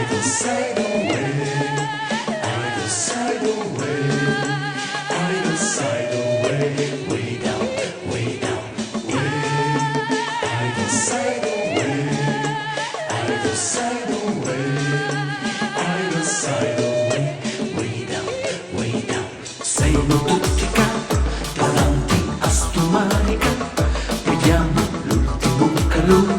Either side away, either side away, either side away, way down, way down, way. Either side away, either side away, either side away, way down, way down. Siamo tutti davanti a sto manica, vediamo l'ultimo calore,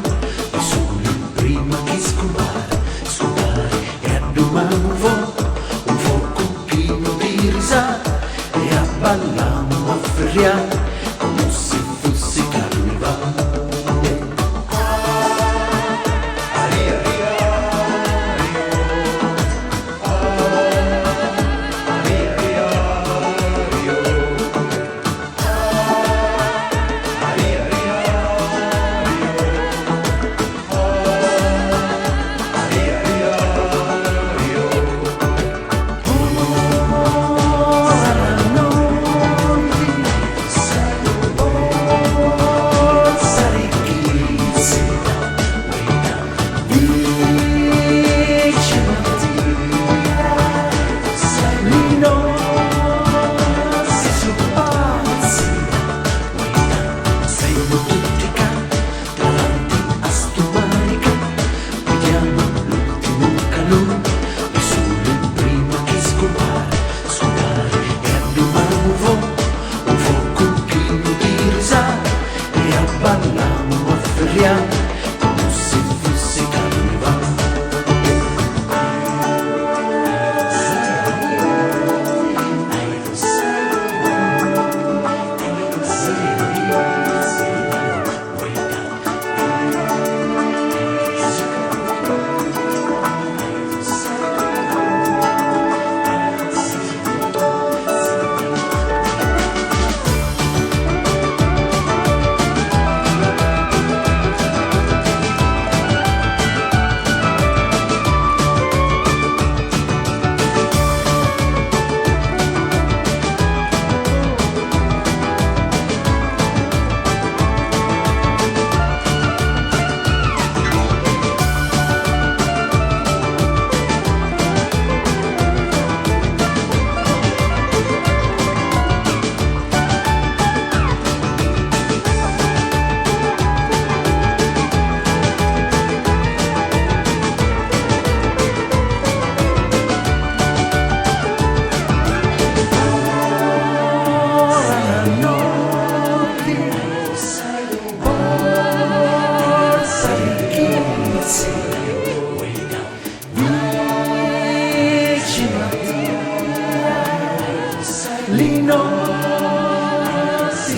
il sole prima che scompare, scompare e addomamo un fuoco pieno di risate e abballiamo, afferriamo come se fosse carnevale. Il sole prima che scompare, scompare e addomamo un fuoco pieno di risate e abballiamo, afferriamo come se fosse carnevale. Lino si